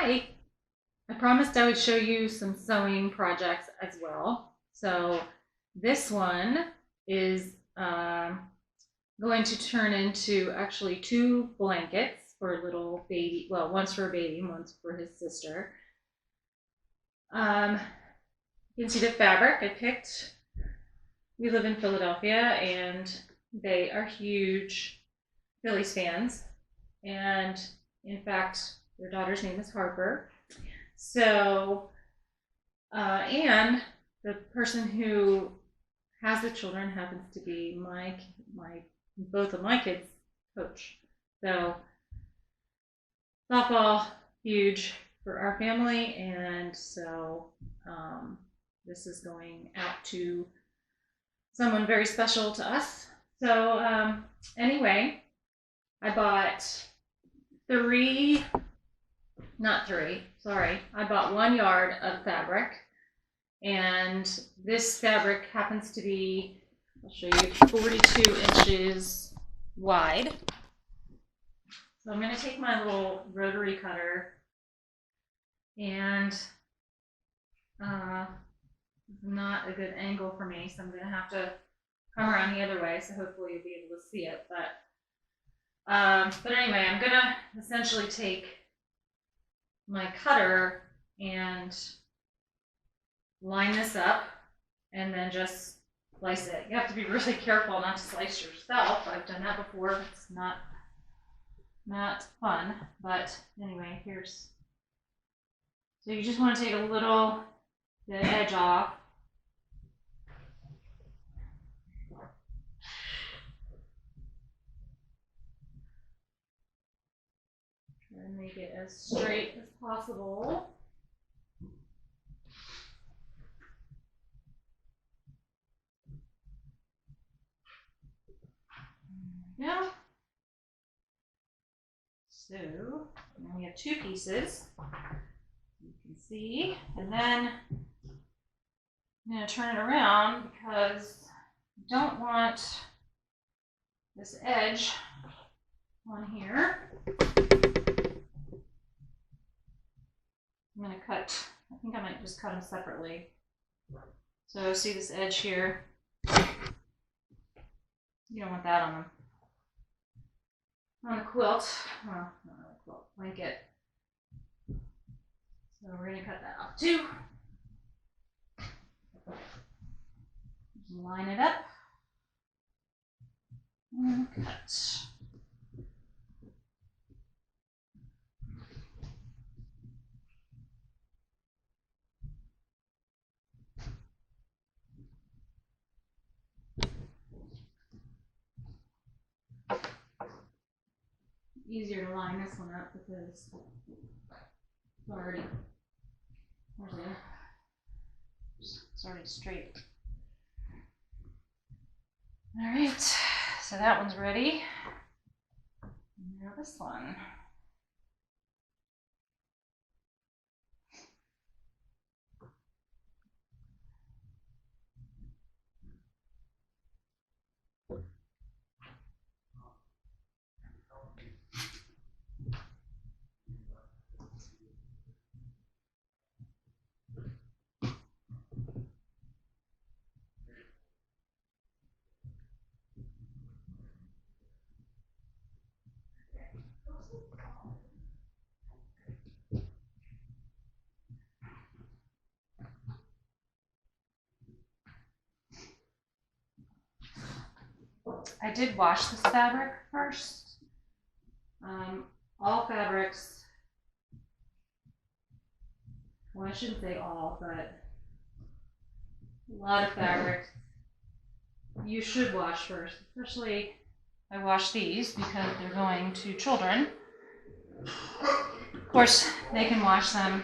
Hi. I promised I would show you some sewing projects as well. So this one is going to turn into actually two blankets for a little baby. Well, one's for a baby, one's for his sister. Um, you can see the fabric I picked. We live in Philadelphia and they are huge Phillies fans. And in fact, their daughter's name is Harper. So, and the person who has the children happens to be my both of my kids' coach. So, softball huge for our family, and so this is going out to someone very special to us. So, anyway, I bought I bought 1 yard of fabric, and this fabric happens to be, I'll show you, 42 inches wide. So I'm going to take my little rotary cutter and not a good angle for me, so I'm going to have to come around the other way, so hopefully you'll be able to see it. But anyway, I'm going to essentially take my cutter and line this up and then just slice it. You have to be really careful not to slice yourself. I've done that before. It's not fun, but anyway, so you just want to take a little the edge off. Try and make it as straight as possible. Yeah. So now we have 2 pieces. You can see, and then I'm going to turn it around because I don't want this edge on here. I'm going to cut, I think I might just cut them separately. So see this edge here? You don't want that on the quilt. Well, not really quilt, blanket. So we're going to cut that off too. Line it up and cut. Easier to line this one up because it's already straight. All right, so that one's ready. And now this one. I did wash this fabric first. All fabrics, well, I shouldn't say all, but a lot of fabrics you should wash first. Especially, I wash these because they're going to children. Of course, they can wash them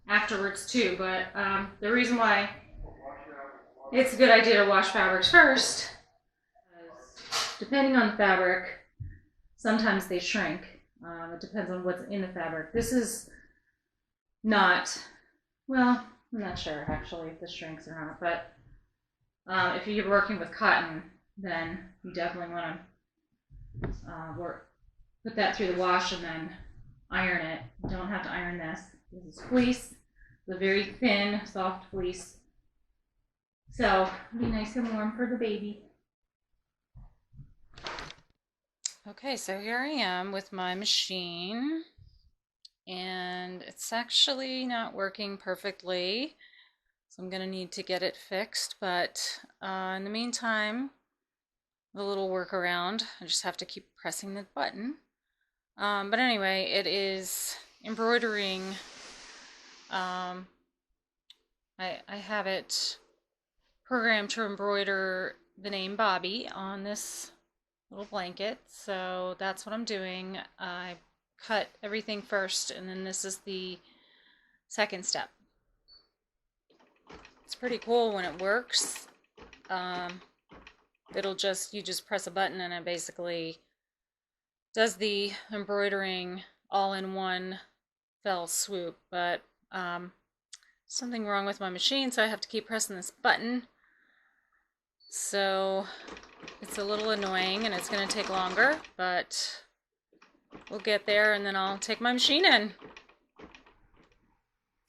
afterwards too, but the reason why it's a good idea to wash fabrics first, depending on the fabric, sometimes they shrink. It depends on what's in the fabric. This is not, well, I'm not sure actually if this shrinks or not, but if you're working with cotton, then you definitely want to put that through the wash and then iron it. You don't have to iron this. This is fleece, the very thin, soft fleece. So it'll be nice and warm for the baby. Okay, so here I am with my machine, and it's actually not working perfectly, so I'm gonna need to get it fixed, but in the meantime, a little workaround. I just have to keep pressing the button. But anyway, it is embroidering. I have it programmed to embroider the name Bobby on this little blanket, so that's what I'm doing. I cut everything first, and then this is the second step. It's pretty cool when it works. You just press a button and it basically does the embroidering all in one fell swoop, but something wrong with my machine, so I have to keep pressing this button. So it's a little annoying and it's going to take longer, but we'll get there and then I'll take my machine in.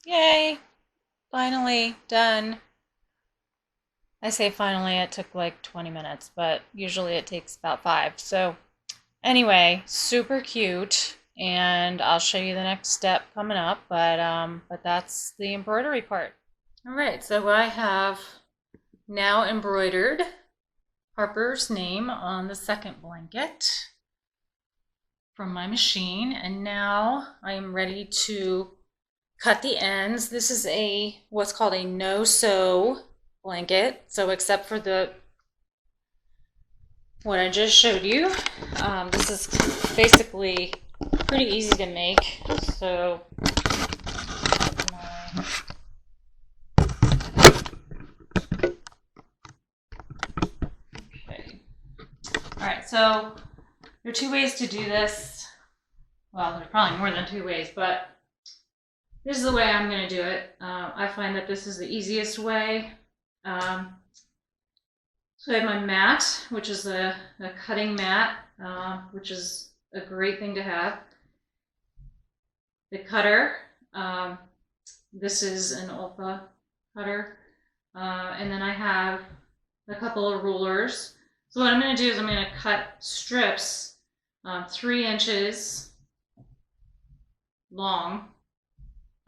Yay! Finally done. I say finally, it took like 20 minutes, but usually it takes about 5. So anyway, super cute, and I'll show you the next step coming up, but that's the embroidery part. All right, so I have now embroidered Harper's name on the second blanket from my machine, and now I am ready to cut the ends. This is what's called a no-sew blanket, so except for what I just showed you, this is basically pretty easy to make. So okay, all right, so there are 2 ways to do this. Well, there's probably more than 2 ways, but this is the way I'm going to do it. I find that this is the easiest way. So I have my mat, which is a cutting mat, which is a great thing to have. The cutter, this is an Olfa cutter, and then I have a couple of rulers. So what I'm going to do is I'm going to cut strips 3 inches long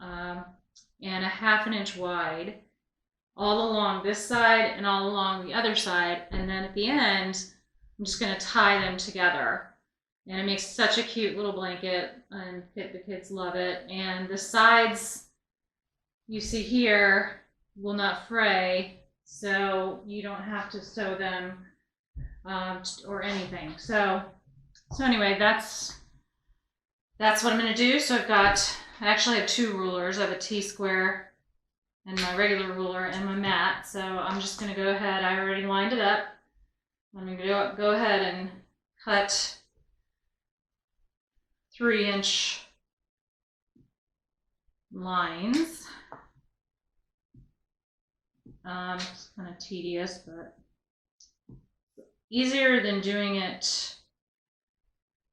and a 1/2 inch wide, all along this side and all along the other side, and then at the end I'm just going to tie them together, and it makes such a cute little blanket, and the kids love it. And the sides you see here will not fray, so you don't have to sew them or anything. So anyway, that's what I'm going to do. So I actually have 2 rulers. I have a T-square and my regular ruler and my mat. So I'm just going to go ahead. I already lined it up. I'm going to go ahead and cut 3-inch lines. It's kind of tedious, but easier than doing it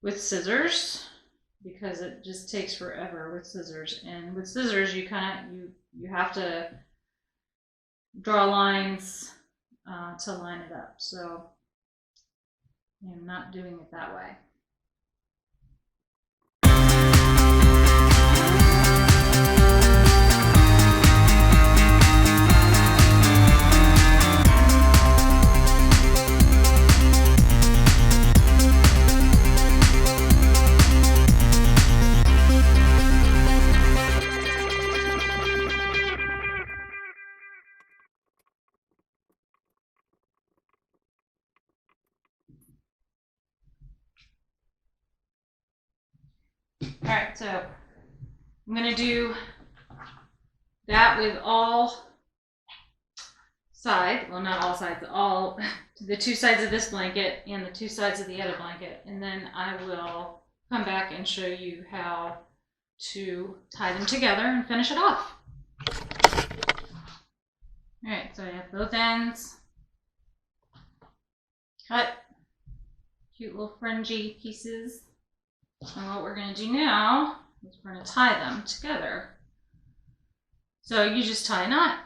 with scissors, because it just takes forever with scissors. And with scissors, you have to draw lines to line it up. So I'm not doing it that way. All right, so I'm going to do that with all sides. Well, not all sides, all the 2 sides of this blanket and the 2 sides of the other blanket. And then I will come back and show you how to tie them together and finish it off. All right, so I have both ends cut, cute little fringy pieces. And what we're going to do now is we're going to tie them together. So you just tie a knot.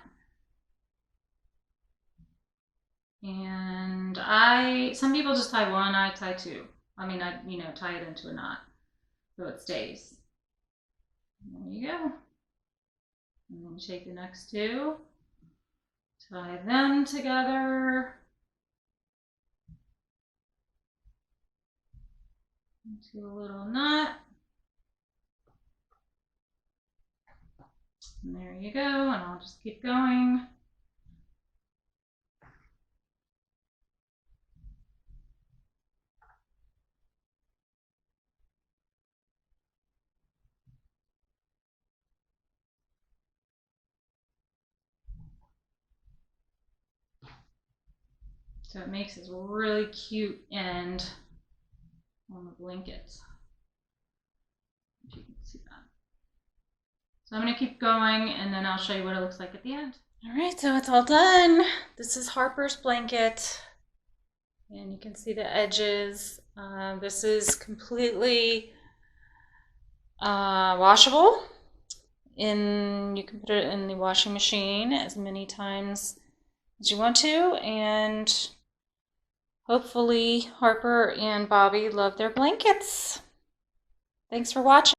And some people just tie one, I tie two. I mean, tie it into a knot so it stays. There you go. And then take the next two, tie them together into a little knot. And there you go, and I'll just keep going. So it makes this really cute end on the blanket. If you can see that. So I'm going to keep going and then I'll show you what it looks like at the end. All right, so it's all done. This is Harper's blanket. And you can see the edges. This is completely washable. You can put it in the washing machine as many times as you want to, and hopefully Harper and Bobby love their blankets. Thanks for watching.